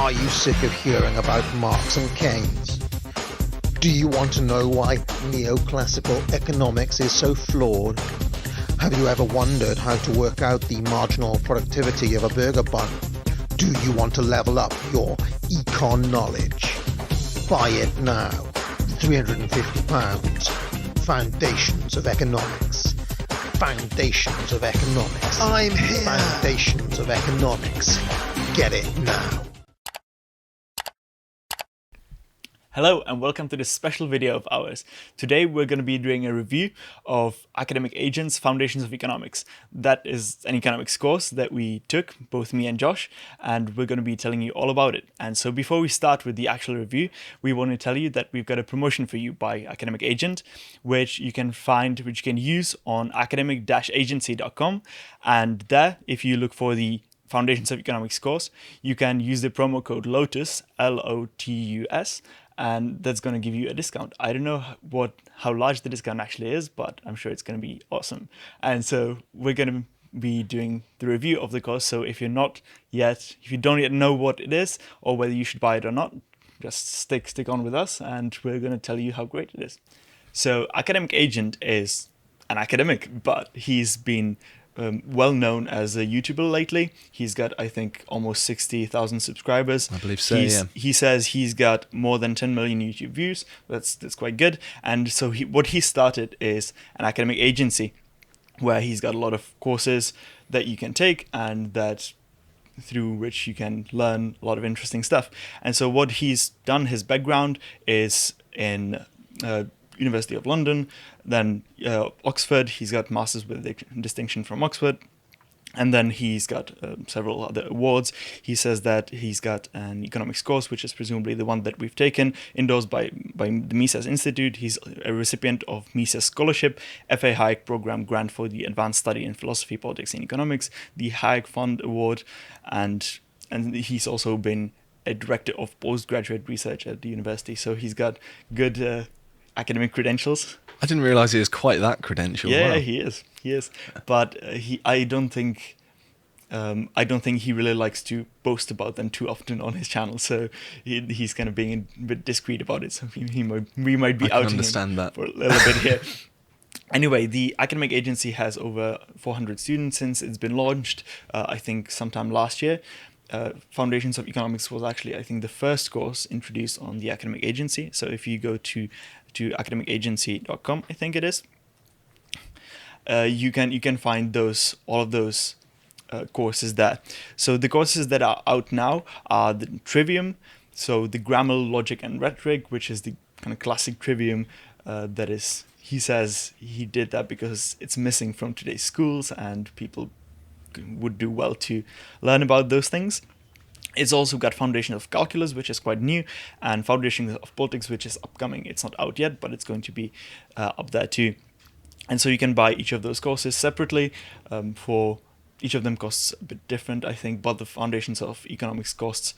Are you sick of hearing about Marx and Keynes? Do you want to know why neoclassical economics is so flawed? Have you ever wondered how to work out the marginal productivity of a burger bun? Do you want to level up your econ knowledge? Buy it now. £350. Foundations of Economics. Foundations of Economics. I'm here. Foundations of Economics. Get it now. Hello and welcome to this special video of ours. Today we're going to be doing a review of Academic Agent's Foundations of Economics. That is an economics course that we took, both me and Josh, and we're going to be telling you all about it. And so before we start with the actual review, we want to tell you that we've got a promotion for you by Academic Agent, which you can use on academic-agency.com. And there, if you look for the Foundations of Economics course, you can use the promo code LOTUS, LOTUS, and that's going to give you a discount. I don't know how large the discount actually is, but I'm sure it's going to be awesome. And so we're going to be doing the review of the course. So if you don't yet know what it is or whether you should buy it or not, just stick on with us, and we're going to tell you how great it is. So Academic Agent is an academic, but he's been well known as a YouTuber lately. He's got, I think, almost 60,000 subscribers. I believe so, yeah. He says he's got more than 10 million YouTube views. That's quite good. And so what he started is an academic agency where he's got a lot of courses that you can take and that through which you can learn a lot of interesting stuff. And so what he's done, his background is in University of London, then Oxford. He's got masters with distinction from Oxford, and then he's got several other awards. He says that he's got an economics course, which is presumably the one that we've taken, endorsed by the Mises Institute. He's a recipient of Mises Scholarship, F.A. Hayek Program Grant for the Advanced Study in Philosophy, Politics, and Economics, the Hayek Fund Award, and he's also been a director of postgraduate research at the university. So he's got good academic credentials. I didn't realise he was quite that credentialed. Yeah, Wow. he is. But I don't think he really likes to boast about them too often on his channel. So he's kind of being a bit discreet about it. So we might be outing him that for a little bit here. Anyway, the academic agency has over 400 students since it's been launched. I think sometime last year. Foundations of Economics was actually, I think, the first course introduced on the academic agency. So if you go to academicagency.com, I think it is, you can find all of those courses there. So the courses that are out now are the Trivium, so the Grammar, Logic, and Rhetoric, which is the kind of classic Trivium that is. He says he did that because it's missing from today's schools and people would do well to learn about those things. It's also got Foundation of Calculus, which is quite new, and Foundation of Politics, which is upcoming. It's not out yet, but it's going to be up there too. And so you can buy each of those courses separately. For each of them costs a bit different, I think, but the Foundations of Economics costs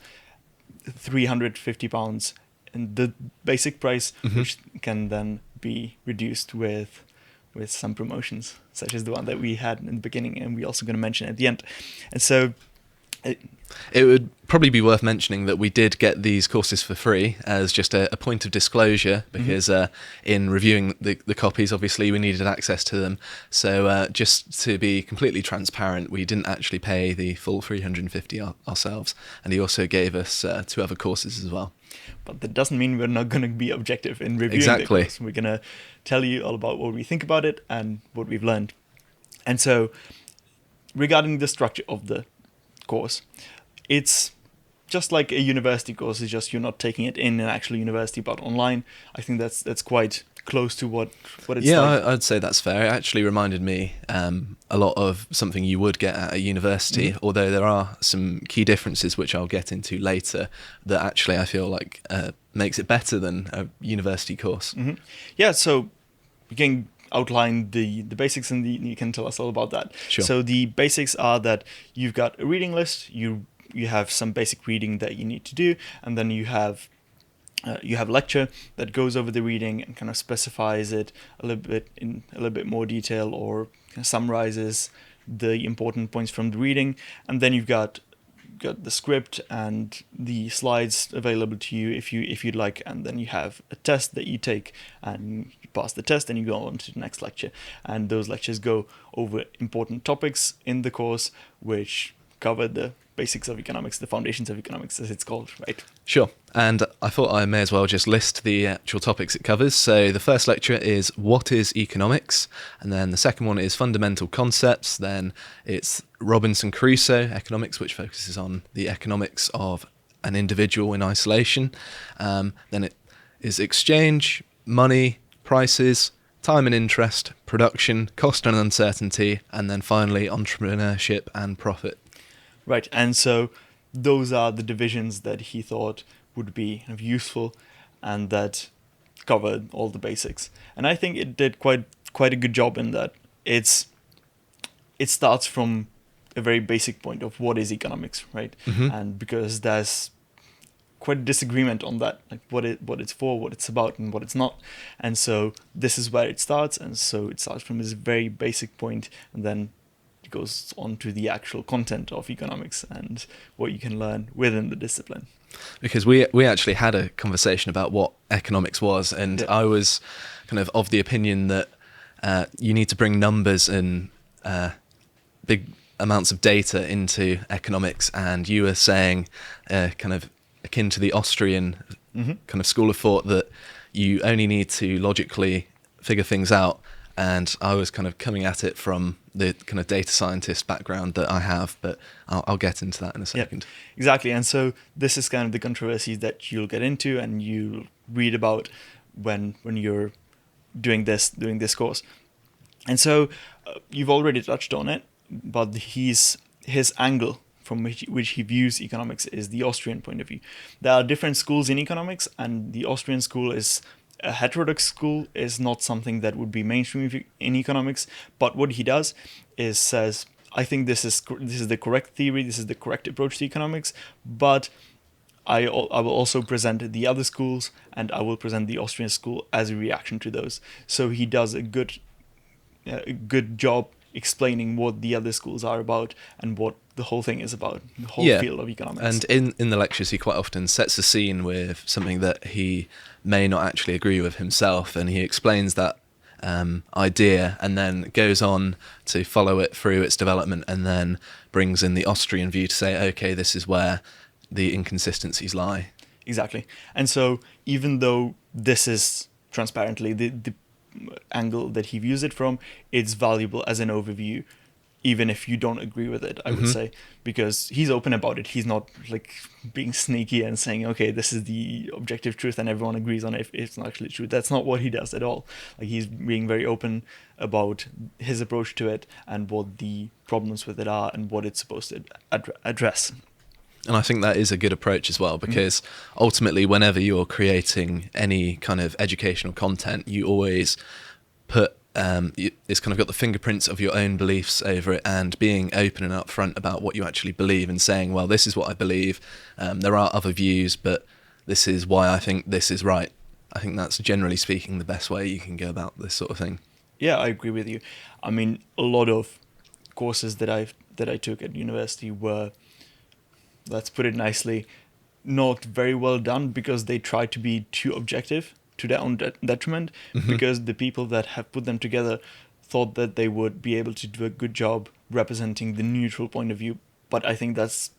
£350, and the basic price, which can then be reduced with some promotions, such as the one that we had in the beginning, and we're also going to mention at the end. And so it would probably be worth mentioning that we did get these courses for free as just a point of disclosure, because in reviewing the copies, obviously we needed access to them. So just to be completely transparent, we didn't actually pay the full 350 ourselves, and he also gave us 2 other courses as well. But that doesn't mean we're not going to be objective in reviewing Exactly. the course. We're going to tell you all about what we think about it and what we've learned. And so regarding the structure of the course, it's just like a university course. It's just you're not taking it in an actual university but online. I think that's quite close to what it's like. Yeah, I'd say that's fair. It actually reminded me a lot of something you would get at a university, although there are some key differences which I'll get into later that actually I feel like makes it better than a university course. Yeah, so you can outline the basics, and you can tell us all about that. Sure. So the basics are that you've got a reading list, you have some basic reading that you need to do, and then you have lecture that goes over the reading and kind of specifies it a little bit more detail, or kind of summarizes the important points from the reading. And then you've got got the script and the slides available to you if you'd like, and then you have a test that you take, and you pass the test and you go on to the next lecture. And those lectures go over important topics in the course which cover the basics of economics, the foundations of economics, as it's called, right? Sure. And I thought I may as well just list the actual topics it covers. So the first lecture is What is Economics? And then the second one is Fundamental Concepts. Then it's Robinson Crusoe Economics, which focuses on the economics of an individual in isolation. Then it is Exchange, Money, Prices, Time and Interest, Production, Cost and Uncertainty, and then finally Entrepreneurship and Profit. Right, and so those are the divisions that he thought would be kind of useful and that covered all the basics. And I think it did quite a good job in that. It starts from a very basic point of what is economics, right? Mm-hmm. And because there's quite a disagreement on that, like what it's for, what it's about, and what it's not. And so this is where it starts. And so it starts from this very basic point, and then it goes on to the actual content of economics and what you can learn within the discipline. Because we actually had a conversation about what economics was, and I was kind of the opinion that you need to bring numbers and big amounts of data into economics, and you were saying kind of akin to the Austrian kind of school of thought that you only need to logically figure things out. And I was kind of coming at it from the kind of data scientist background that I have, but I'll get into that in a second. Yeah, exactly. And so this is kind of the controversies that you'll get into and you'll read about when you're doing this course. And so you've already touched on it, but his angle from which he views economics is the Austrian point of view. There are different schools in economics, and the Austrian school is a heterodox school, is not something that would be mainstream in economics. But what he does is says, I think this is the correct theory, this is the correct approach to economics, but I will also present the other schools, and I will present the Austrian school as a reaction to those. So he does a good job explaining what the other schools are about and what the whole thing is about, the whole field of economics. And in the lectures, he quite often sets the scene with something that he may not actually agree with himself, and he explains that idea and then goes on to follow it through its development, and then brings in the Austrian view to say, okay, this is where the inconsistencies lie. Exactly. And so even though this is transparently the angle that he views it from, it's valuable as an overview, even if you don't agree with it, I would say, because he's open about it. He's not like being sneaky and saying, okay, this is the objective truth and everyone agrees on it if it's not actually true. That's not what he does at all. Like, he's being very open about his approach to it and what the problems with it are and what it's supposed to address. And I think that is a good approach as well, because ultimately, whenever you're creating any kind of educational content, you always put it's kind of got the fingerprints of your own beliefs over it, and being open and upfront about what you actually believe and saying, well, this is what I believe. There are other views, but this is why I think this is right. I think that's, generally speaking, the best way you can go about this sort of thing. Yeah, I agree with you. I mean, a lot of courses that I took at university were, let's put it nicely, not very well done because they try to be too objective to their own detriment, because the people that have put them together thought that they would be able to do a good job representing the neutral point of view. But I think that's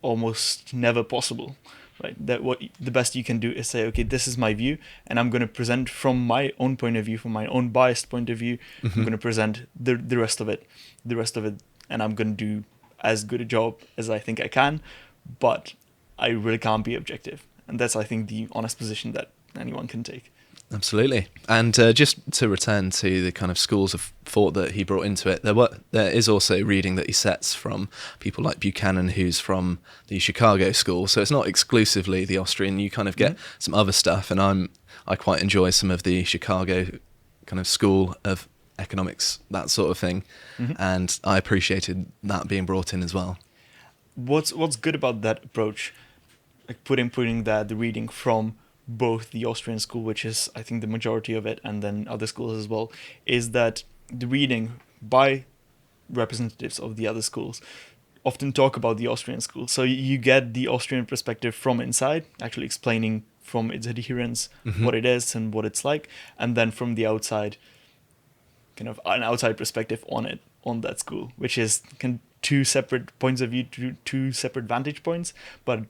almost never possible, right? That what the best you can do is say, okay, this is my view, and I'm going to present from my own point of view, from my own biased point of view. I'm going to present the rest of it, and I'm going to do as good a job as I think I can, but I really can't be objective. And that's, I think, the honest position that anyone can take. Absolutely. And just to return to the kind of schools of thought that he brought into it, there is also reading that he sets from people like Buchanan, who's from the Chicago school. So it's not exclusively the Austrian. You kind of get some other stuff, and I quite enjoy some of the Chicago kind of school of economics, that sort of thing. And I appreciated that being brought in as well. What's good about that approach, like putting the reading from both the Austrian school, which is, I think, the majority of it, and then other schools as well, is that the reading by representatives of the other schools often talk about the Austrian school. So you get the Austrian perspective from inside, actually explaining from its adherents what it is and what it's like, and then from the outside, kind of an outside perspective on that school, which is two separate points of view, two separate vantage points, but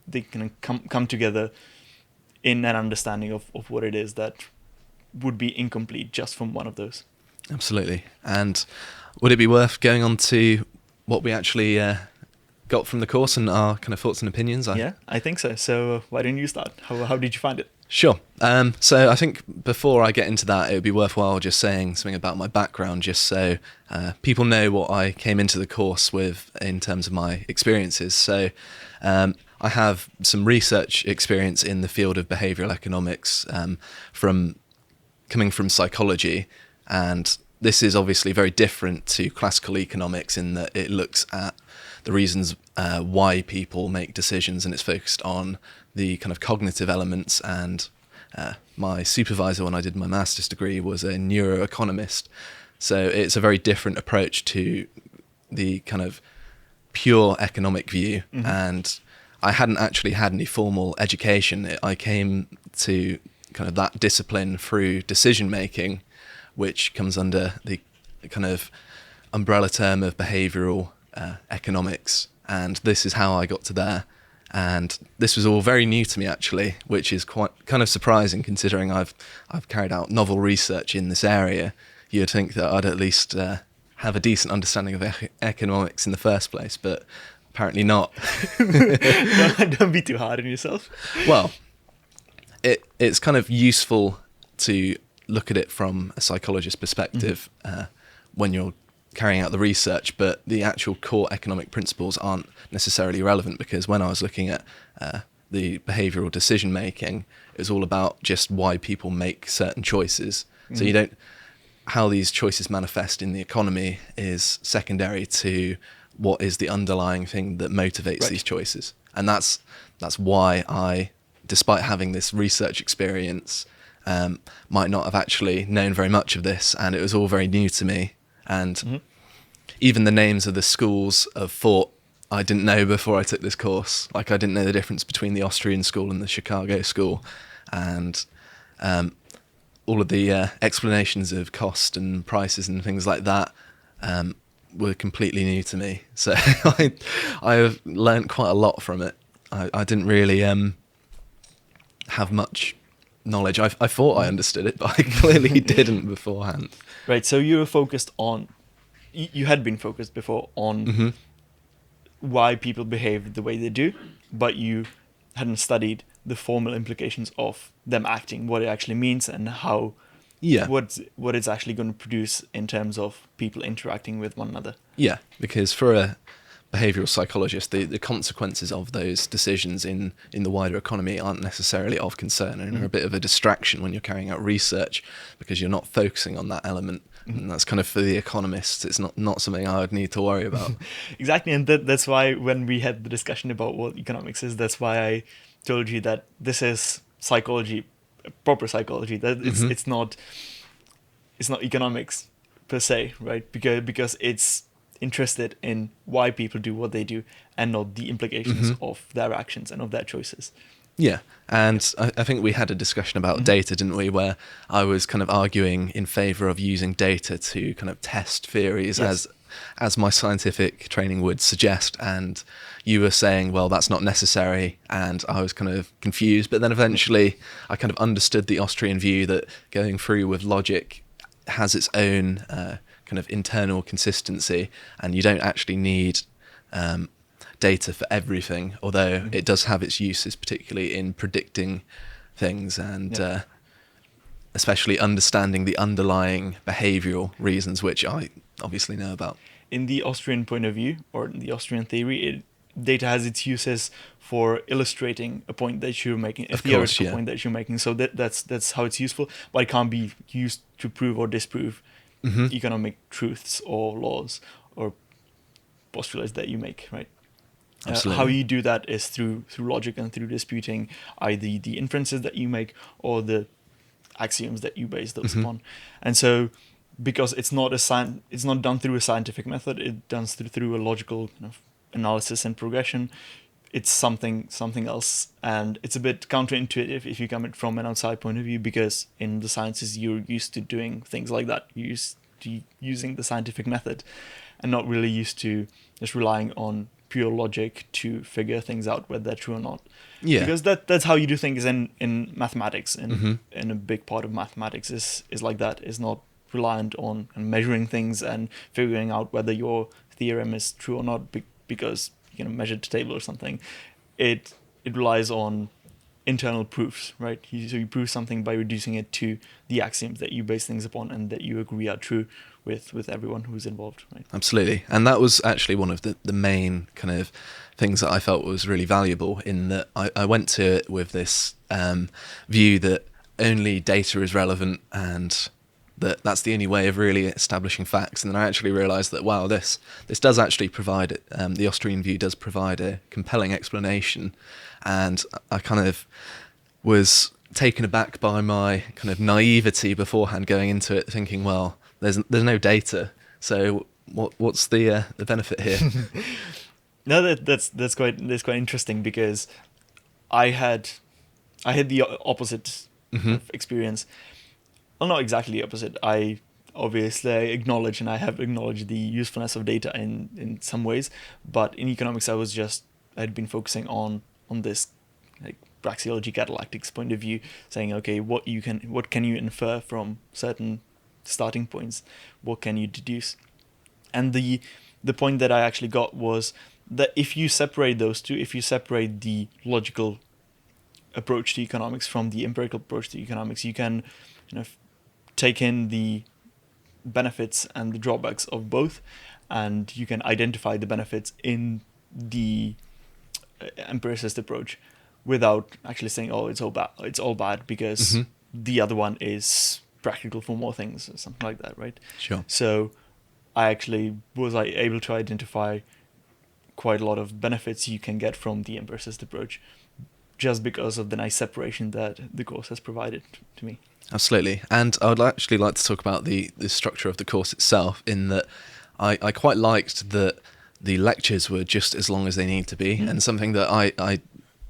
they can come together in an understanding of what it is that would be incomplete just from one of those. Absolutely. And would it be worth going on to what we actually got from the course and our kind of thoughts and opinions? Yeah, I think so. So why don't you start? How did you find it? Sure. So I think before I get into that, it would be worthwhile just saying something about my background, just so people know what I came into the course with in terms of my experiences. So I have some research experience in the field of behavioural economics from coming from psychology, and this is obviously very different to classical economics in that it looks at the reasons why people make decisions, and it's focused on the kind of cognitive elements. And my supervisor when I did my master's degree was a neuroeconomist, so it's a very different approach to the kind of pure economic view. And I hadn't actually had any formal education. I came to kind of that discipline through decision making, which comes under the kind of umbrella term of behavioural economics, and this is how I got to there. And this was all very new to me, actually, which is quite kind of surprising considering I've carried out novel research in this area. You'd think that I'd at least have a decent understanding of economics in the first place, but apparently not. Don't be too hard on yourself. Well, it's kind of useful to look at it from a psychologist's perspective when you're carrying out the research, but the actual core economic principles aren't necessarily relevant, because when I was looking at the behavioural decision making, it's all about just why people make certain choices. So you don't, how these choices manifest in the economy is secondary to what is the underlying thing that motivates these choices. And that's why I, despite having this research experience, might not have actually known very much of this, and it was all very new to me. And even the names of the schools of thought I didn't know before I took this course. Like, I didn't know the difference between the Austrian school and the Chicago school, and all of the explanations of cost and prices and things like that were completely new to me. So I have learnt quite a lot from it. I didn't really have much knowledge. I thought I understood it, but I clearly didn't beforehand. Right, so you were focused on, you had been focused before on why people behave the way they do, but you hadn't studied the formal implications of them acting, what it actually means, and how, what it's actually going to produce in terms of people interacting with one another. Yeah, because for a behavioural psychologist, the consequences of those decisions in the wider economy aren't necessarily of concern, and are a bit of a distraction when you're carrying out research, because you're not focusing on that element. And that's kind of, for the economists, it's not something I would need to worry about. Exactly, and that's why when we had the discussion about what economics is, that's why I told you that this is psychology, proper psychology. That it's not economics per se, right? Because it's interested in why people do what they do, and not the implications of their actions and of their choices. Yeah, and I think we had a discussion about data, didn't we, where I was kind of arguing in favour of using data to kind of test theories, as my scientific training would suggest, and you were saying, well, that's not necessary, and I was kind of confused, but then eventually I kind of understood the Austrian view that going through with logic has its own kind of internal consistency, and you don't actually need data for everything, although it does have its uses, particularly in predicting things, and especially understanding the underlying behavioural reasons, which I obviously know about. In the Austrian point of view, or in the Austrian theory, data has its uses for illustrating a point that you're making, a theoretical point that you're making. So that's how it's useful, but it can't be used to prove or disprove economic truths or laws or postulates that you make, right? How you do that is through logic and through disputing either the inferences that you make or the axioms that you base those upon. And so, because it's not done through a scientific method, it's done through a logical kind of analysis and progression, it's something else, and it's a bit counterintuitive if you come it from an outside point of view, because in the sciences you're used to doing things like that. You're used to using the scientific method, and not really used to just relying on pure logic to figure things out whether they're true or not. Yeah. Because that's how you do things in mathematics, and in a big part of mathematics is like that, is not reliant on measuring things and figuring out whether your theorem is true or not because you measured the table or something. It relies on internal proofs, right? So you prove something by reducing it to the axioms that you base things upon and that you agree are true with everyone who's involved, right? Absolutely. And that was actually one of the main kind of things that I felt was really valuable, in that I went to it with this view that only data is relevant and that's the only way of really establishing facts. And then I actually realised that, wow, this does actually provide, the Austrian view does provide a compelling explanation. And I kind of was taken aback by my kind of naivety beforehand going into it, thinking, well, there's no data, so what's the benefit here? No, that's quite interesting, because I had the opposite of experience. Well, not exactly the opposite. I obviously acknowledge, and I have acknowledged the usefulness of data in some ways, but in economics I'd been focusing on this like praxeology catalactics point of view, saying, okay, what can you infer from certain starting points, what can you deduce? And the point that I actually got was that if you separate those two, if you separate the logical approach to economics from the empirical approach to economics, you can take in the benefits and the drawbacks of both, and you can identify the benefits in the empiricist approach without actually saying, oh, it's all bad because the other one is practical for more things or something like that, right? Sure. So I actually was able to identify quite a lot of benefits you can get from the empiricist approach, just because of the nice separation that the course has provided to me. Absolutely. And I would actually like to talk about the structure of the course itself, in that I quite liked that the lectures were just as long as they need to be. And something that I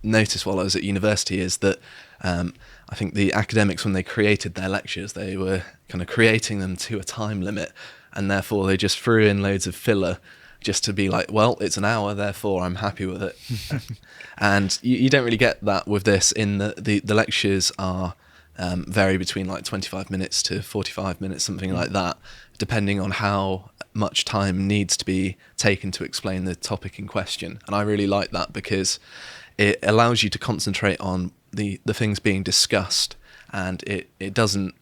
noticed while I was at university is that I think the academics, when they created their lectures, they were kind of creating them to a time limit, and therefore they just threw in loads of filler just to be like, well, it's an hour, therefore I'm happy with it. And you don't really get that with this, in the lectures are vary between like 25 minutes to 45 minutes, something like that, depending on how much time needs to be taken to explain the topic in question. And I really like that, because it allows you to concentrate on the things being discussed, and it doesn't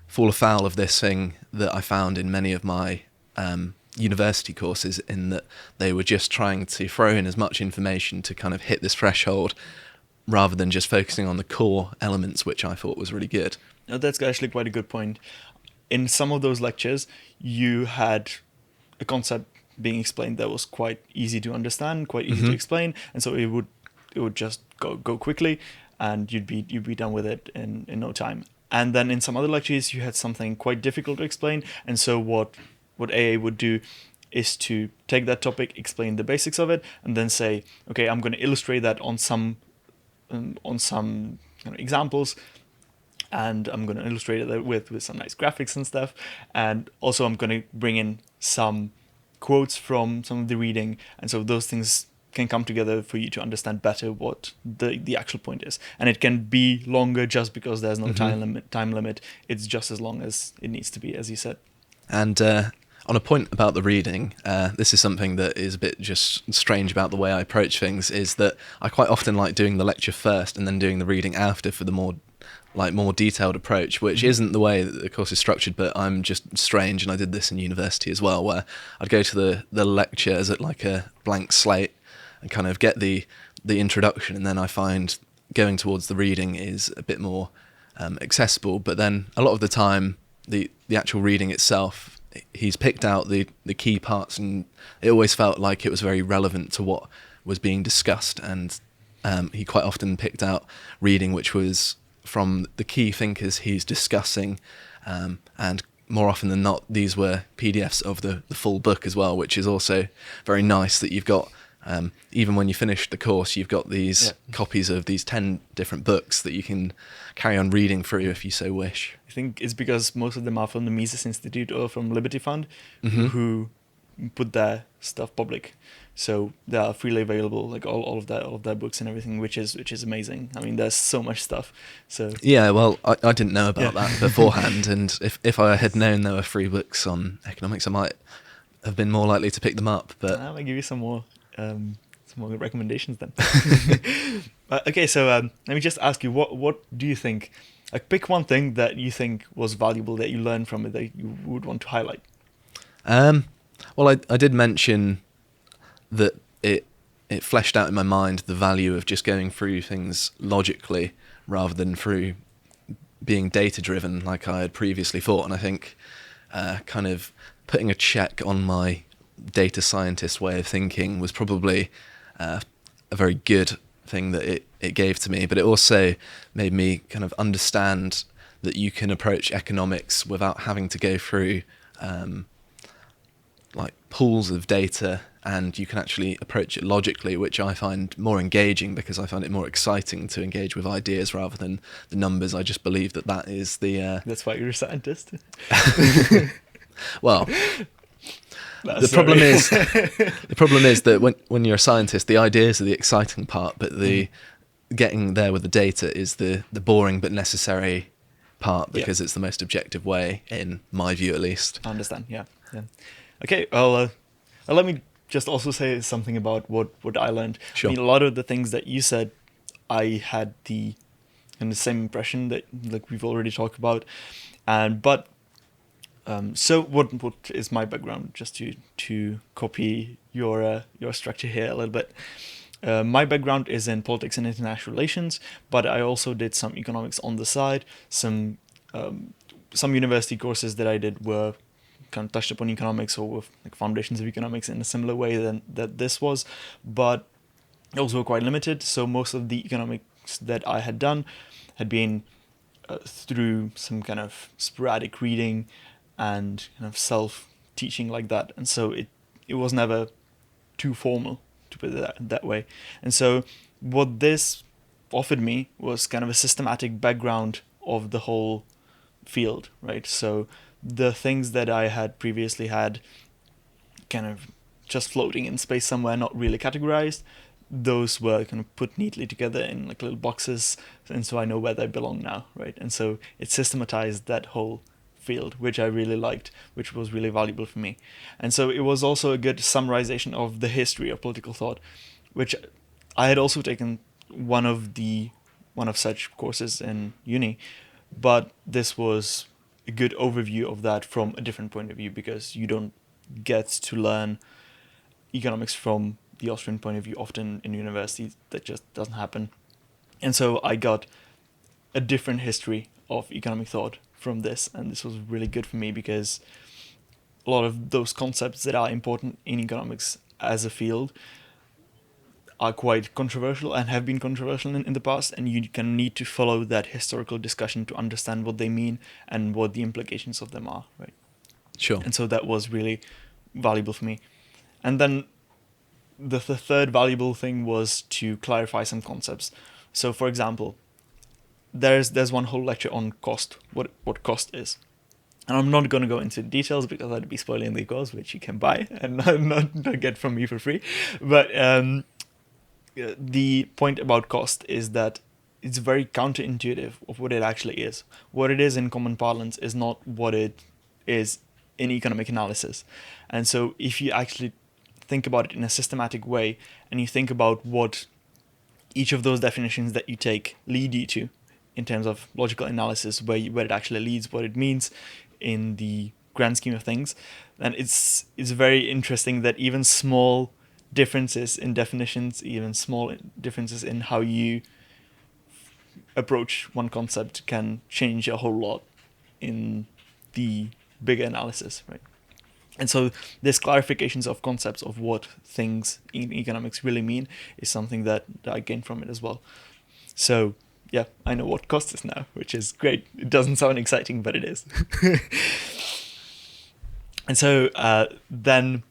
fall afoul of this thing that I found in many of my university courses, in that they were just trying to throw in as much information to kind of hit this threshold, rather than just focusing on the core elements, which I thought was really good. Now, that's actually quite a good point. In some of those lectures, you had a concept being explained that was quite easy to understand, quite easy to explain, and so it would just go quickly, and you'd be done with it in no time. And then in some other lectures, you had something quite difficult to explain, and so what AA would do is to take that topic, explain the basics of it, and then say, okay, I'm going to illustrate that on some examples, and I'm going to illustrate it with some nice graphics and stuff, and also I'm going to bring in some quotes from some of the reading, and so those things can come together for you to understand better what the actual point is. And it can be longer just because there's no time limit. It's just as long as it needs to be, as you said. And on a point about the reading, this is something that is a bit just strange about the way I approach things, is that I quite often like doing the lecture first and then doing the reading after for the more detailed approach, which isn't the way that the course is structured, but I'm just strange, and I did this in university as well, where I'd go to the lecture as like a blank slate and kind of get the introduction, and then I find going towards the reading is a bit more accessible. But then a lot of the time, the actual reading itself, he's picked out the key parts, and it always felt like it was very relevant to what was being discussed. And he quite often picked out reading which was from the key thinkers he's discussing, and more often than not, these were PDFs of the full book as well, which is also very nice that you've got, even when you finish the course, you've got these copies of these 10 different books that you can carry on reading through if you so wish. I think it's because most of them are from the Mises Institute or from Liberty Fund, who put their stuff public. So they are freely available, like all of their books and everything, which is amazing. I mean, there's so much stuff. So yeah, well, I didn't know about that beforehand, and if I had known there were free books on economics, I might have been more likely to pick them up. But I might give you some more recommendations then. Okay, so let me just ask you, what do you think? Like, pick one thing that you think was valuable that you learned from it that you would want to highlight. Well, I did mention that it fleshed out in my mind the value of just going through things logically rather than through being data driven like I had previously thought. And I think kind of putting a check on my data scientist way of thinking was probably a very good thing that it gave to me. But it also made me kind of understand that you can approach economics without having to go through like pools of data, and you can actually approach it logically, which I find more engaging because I find it more exciting to engage with ideas rather than the numbers. I just believe that is the... That's why you're a scientist? Well, the problem is that when you're a scientist, the ideas are the exciting part, but the getting there with the data is the boring but necessary part, because it's the most objective way, in my view at least. I understand, yeah. Okay, well, let me just also say something about what I learned. Sure. I mean, a lot of the things that you said, I had the same impression that, like, we've already talked about. So what is my background? Just to copy your structure here a little bit. My background is in politics and international relations, but I also did some economics on the side. Some university courses that I did were kind of touched upon economics, or with like foundations of economics in a similar way that this was, but also quite limited. So most of the economics that I had done had been through some kind of sporadic reading and kind of self-teaching like that. And so it was never too formal, to put it that way. And so what this offered me was kind of a systematic background of the whole field, right? So the things that I had previously had kind of just floating in space somewhere, not really categorized, those were kind of put neatly together in like little boxes, and so I know where they belong now, right? And so it systematized that whole field, which I really liked, which was really valuable for me. And so it was also a good summarization of the history of political thought, which I had also taken one of such courses in uni, but this was a good overview of that from a different point of view, because you don't get to learn economics from the Austrian point of view often in universities. That just doesn't happen. And so I got a different history of economic thought from this, and this was really good for me, because a lot of those concepts that are important in economics as a field are quite controversial and have been controversial in the past, and you can need to follow that historical discussion to understand what they mean and what the implications of them are, right? Sure. And so that was really valuable for me. And then the third valuable thing was to clarify some concepts. So, for example, there's one whole lecture on cost, what cost is. And I'm not going to go into details because I'd be spoiling the course, which you can buy and not get from me for free. But the point about cost is that it's very counterintuitive of what it actually is. What it is in common parlance is not what it is in economic analysis. And so if you actually think about it in a systematic way, and you think about what each of those definitions that you take lead you to in terms of logical analysis, where it actually leads, what it means in the grand scheme of things, then it's very interesting that even small differences in definitions, even small differences in how you approach one concept can change a whole lot in the bigger analysis, right? And so this clarifications of concepts of what things in economics really mean is something that I gained from it as well. So yeah, I know what cost is now, which is great. It doesn't sound exciting, but it is. And so then,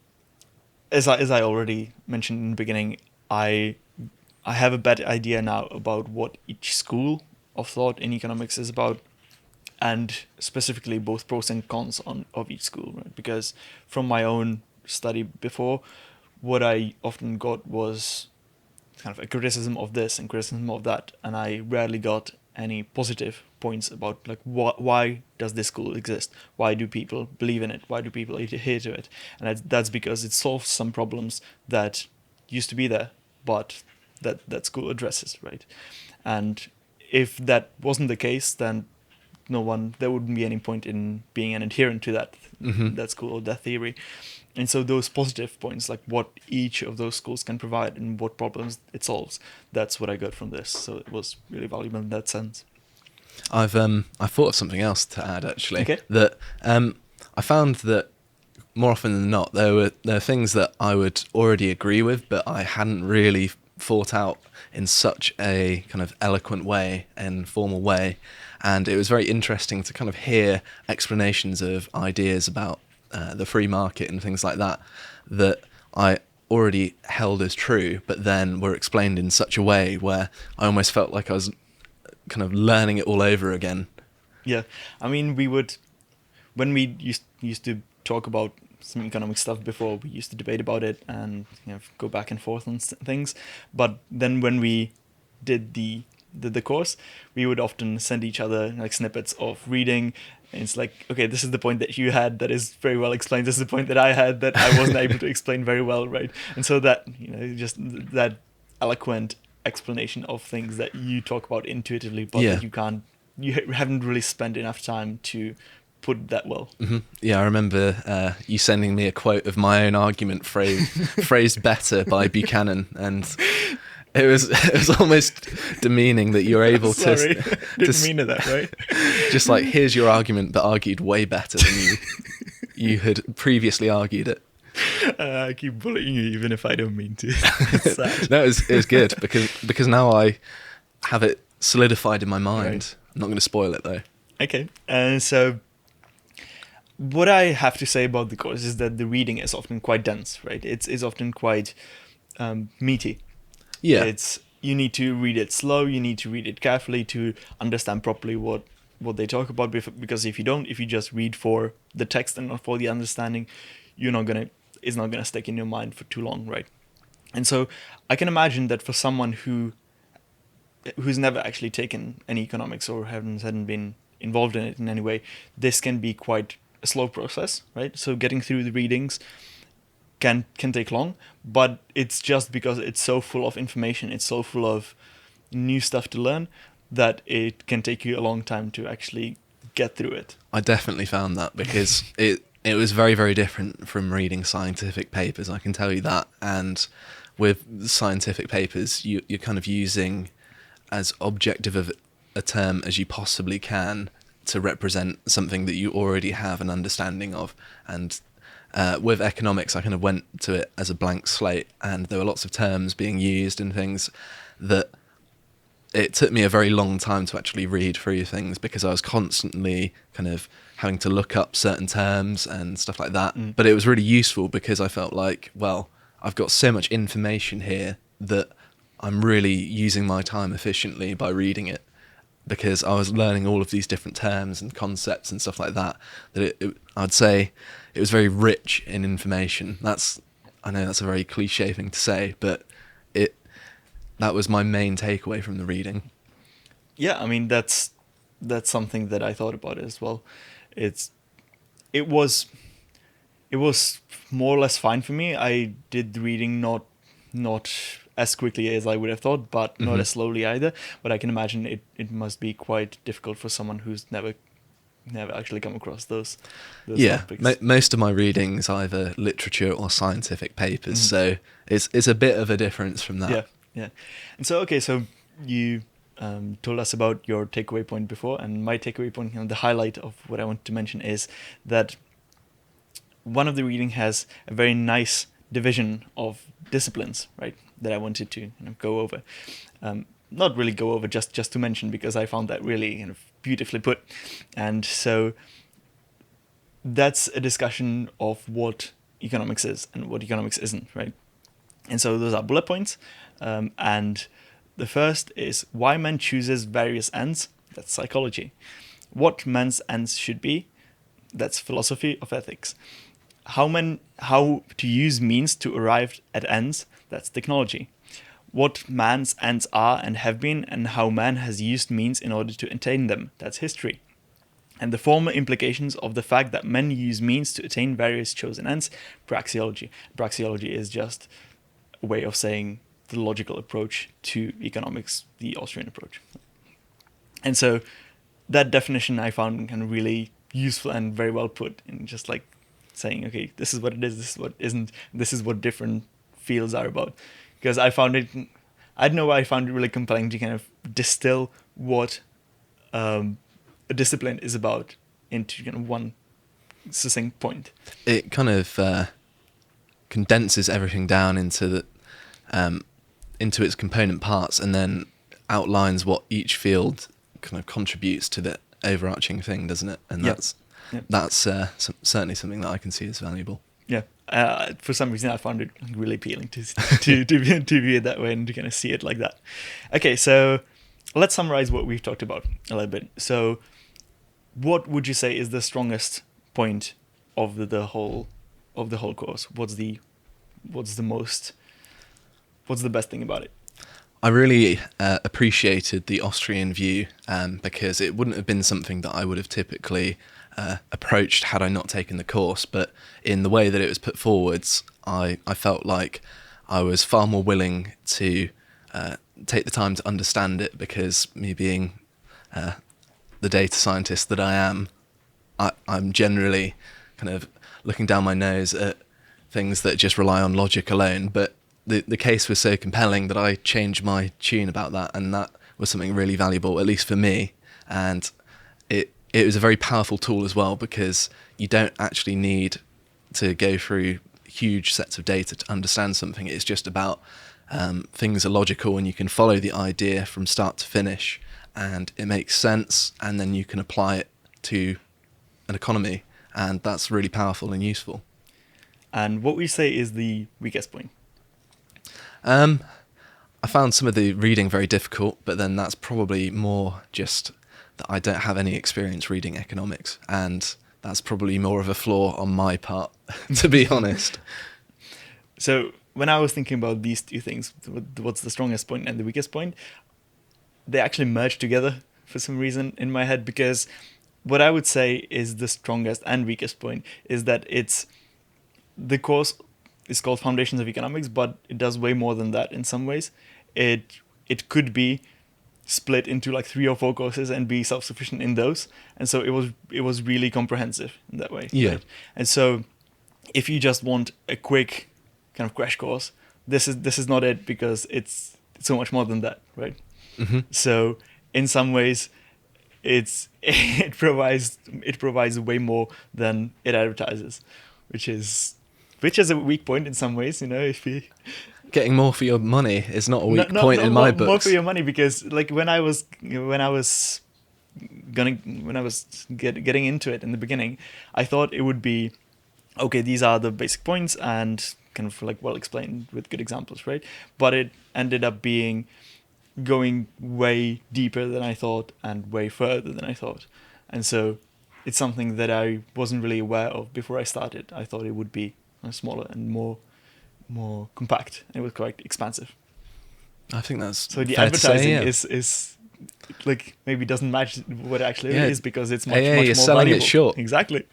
as I already mentioned in the beginning, I have a better idea now about what each school of thought in economics is about, and specifically both pros and cons of each school, right? Because from my own study before, what I often got was kind of a criticism of this and criticism of that, and I rarely got any positive points about like why does this school exist? Why do people believe in it? Why do people adhere to it? And that's because it solves some problems that used to be there, but that school addresses, right? And if that wasn't the case, then there wouldn't be any point in being an adherent to that school or that theory. And so those positive points, like what each of those schools can provide and what problems it solves, that's what I got from this. So it was really valuable in that sense. I thought of something else to add actually. Okay. That I found that more often than not there were things that I would already agree with, but I hadn't really thought out in such a kind of eloquent way and formal way, and it was very interesting to kind of hear explanations of ideas about the free market and things like that that I already held as true, but then were explained in such a way where I almost felt like I was kind of learning it all over again. Yeah, I mean, when we used to talk about some economic stuff before, we used to debate about it and go back and forth on things. But then when we did the course, we would often send each other like snippets of reading. And it's like, okay, this is the point that you had that is very well explained. This is the point that I had that I wasn't able to explain very well, right? And so that just that eloquent explanation of things that you talk about intuitively, but Yeah. that you haven't really spent enough time to put it that well. Yeah, I remember you sending me a quote of my own argument phrased better by Buchanan, and it was almost demeaning that you're able Sorry, to didn't mean it that way. just like, here's your argument, but argued way better than you had previously argued it. I keep bullying you even if I don't mean to. It's sad. No, it was good because now I have it solidified in my mind. Right. I'm not going to spoil it though. Okay, and so what I have to say about the course is that the reading is often quite dense, right? It's often quite meaty. Yeah. You need to read it slow. You need to read it carefully to understand properly what they talk about. Because if you just read for the text and not for the understanding, it's not gonna stick in your mind for too long, right? And so I can imagine that for someone who's never actually taken any economics or hadn't been involved in it in any way, this can be quite a slow process, right? So getting through the readings can take long, but it's just because it's so full of information, it's so full of new stuff to learn, that it can take you a long time to actually get through it. I definitely found that because it was very, very different from reading scientific papers, I can tell you that. And with scientific papers, you're kind of using as objective of a term as you possibly can to represent something that you already have an understanding of. And with economics, I kind of went to it as a blank slate, and there were lots of terms being used and things that it took me a very long time to actually read through things because I was constantly kind of having to look up certain terms and stuff like that. But it was really useful because I felt like, well, I've got so much information here that I'm really using my time efficiently by reading it, because I was learning all of these different terms and concepts and stuff like that, that I'd say it was very rich in information. I know that's a very cliche thing to say, but that was my main takeaway from the reading. Yeah, I mean that's something that I thought about as well. It was more or less fine for me. I did the reading not as quickly as I would have thought, but not as slowly either. But I can imagine it must be quite difficult for someone who's never actually come across those topics. Most of my readings either literature or scientific papers, so it's a bit of a difference from that. Yeah. And so, okay, so you told us about your takeaway point before, and my takeaway point, the highlight of what I want to mention is that one of the reading has a very nice division of disciplines, right, that I wanted to go over. Not really go over, just to mention, because I found that really beautifully put. And so that's a discussion of what economics is and what economics isn't, right? And so those are bullet points. And the first is why man chooses various ends. That's psychology. What man's ends should be. That's philosophy of ethics. How to use means to arrive at ends. That's technology. What man's ends are and have been, and how man has used means in order to attain them. That's history. And the former implications of the fact that men use means to attain various chosen ends. Praxeology. Praxeology is just a way of saying the logical approach to economics, the Austrian approach. And so that definition I found kind of really useful and very well put in just like saying, okay, this is what it is, this is what isn't, this is what different fields are about. Because I found it, I don't know why I found it really compelling to kind of distill what a discipline is about into kind of one succinct point. It kind of condenses everything down into its component parts, and then outlines what each field kind of contributes to the overarching thing, doesn't it? And that's certainly something that I can see as valuable. Yeah. For some reason, I found it really appealing to view it that way and to kind of see it like that. Okay, so let's summarize what we've talked about a little bit. So, what would you say is the strongest point of the whole course? What's the best thing about it? I really appreciated the Austrian view because it wouldn't have been something that I would have typically approached had I not taken the course. But in the way that it was put forwards, I felt like I was far more willing to take the time to understand it, because me being the data scientist that I am, I'm generally kind of looking down my nose at things that just rely on logic alone. But the case was so compelling that I changed my tune about that, and that was something really valuable, at least for me. And it was a very powerful tool as well, because you don't actually need to go through huge sets of data to understand something. It's just about things are logical, and you can follow the idea from start to finish, and it makes sense, and then you can apply it to an economy, and that's really powerful and useful. And what we say is the weakest point? I found some of the reading very difficult, but then that's probably more just that I don't have any experience reading economics, and that's probably more of a flaw on my part, to be honest. So when I was thinking about these two things, what's the strongest point and the weakest point, they actually merge together for some reason in my head, because what I would say is the strongest and weakest point is that the course is called Foundations of Economics, but it does way more than that in some ways. It could be split into like 3 or 4 courses and be self-sufficient in those. And so it was really comprehensive in that way. Yeah. Right? And so if you just want a quick kind of crash course, this is not it, because it's so much more than that, right? Mm-hmm. So in some ways it provides way more than it advertises, which is a weak point in some ways, if you Getting more for your money is not a weak point in my books. More for your money, because like when I was getting into it in the beginning, I thought it would be okay. These are the basic points and kind of like well explained with good examples, right? But it ended up being going way deeper than I thought and way further than I thought, and so it's something that I wasn't really aware of before I started. I thought it would be smaller and more compact, and it was quite expansive. I think that's so the fair to say, advertising yeah. is like maybe doesn't match what it actually Yeah. is, because it's much You're more selling valuable. it short. Exactly,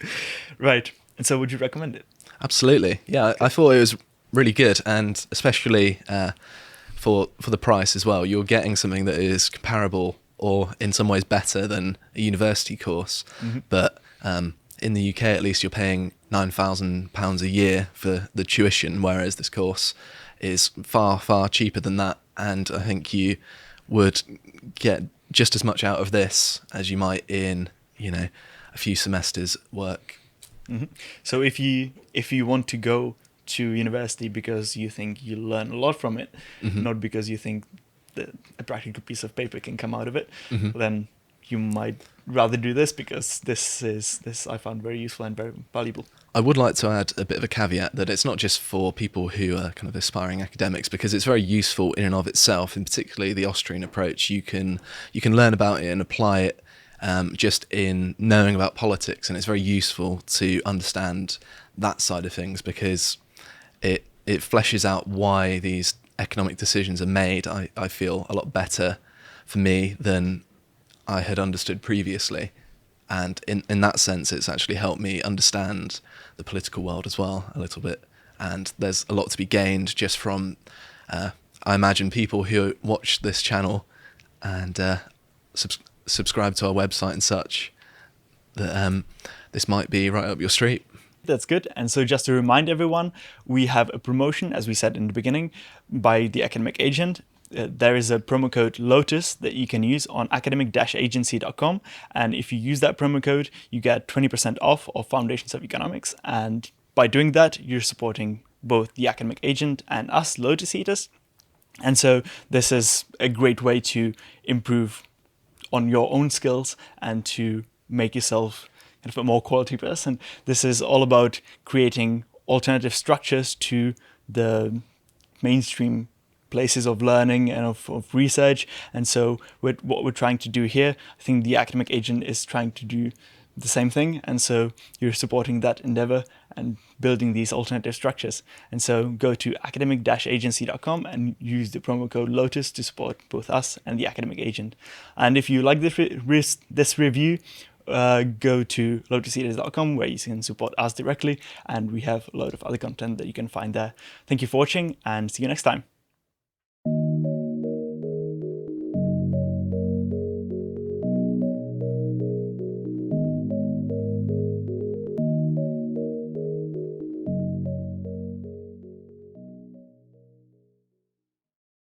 right. And so would you recommend it? Absolutely, yeah. I thought it was really good, and especially for the price as well. You're getting something that is comparable, or in some ways better than a university course. Mm-hmm. But in the UK, at least, you're paying £9,000 a year for the tuition, whereas this course is far, far cheaper than that. And I think you would get just as much out of this as you might in, a few semesters work. Mm-hmm. So if you want to go to university because you think you learn a lot from it, Mm-hmm. not because you think that a practical piece of paper can come out of it, Mm-hmm. then you might rather do this, because this I found very useful and very valuable. I would like to add a bit of a caveat that it's not just for people who are kind of aspiring academics, because it's very useful in and of itself, and particularly the Austrian approach. You can learn about it and apply it just in knowing about politics, and it's very useful to understand that side of things, because it fleshes out why these economic decisions are made. I feel a lot better for me than I had understood previously. And in that sense, it's actually helped me understand the political world as well a little bit. And there's a lot to be gained just from, I imagine, people who watch this channel and subscribe to our website and such, that this might be right up your street. That's good. And so just to remind everyone, we have a promotion, as we said in the beginning, by the Academic Agent. There is a promo code LOTUS that you can use on academic-agency.com. And if you use that promo code, you get 20% off of Foundations of Economics. And by doing that, you're supporting both the Academic Agent and us, Lotus Eaters. And so this is a great way to improve on your own skills and to make yourself kind of a more quality person. This is all about creating alternative structures to the mainstream places of learning and of research. And so what we're trying to do here, I think the Academic Agent is trying to do the same thing. And so you're supporting that endeavor and building these alternative structures. And so go to academic-agency.com and use the promo code LOTUS to support both us and the Academic Agent. And if you like this review, go to lotuseaters.com, where you can support us directly, and we have a lot of other content that you can find there. Thank you for watching, and see you next time.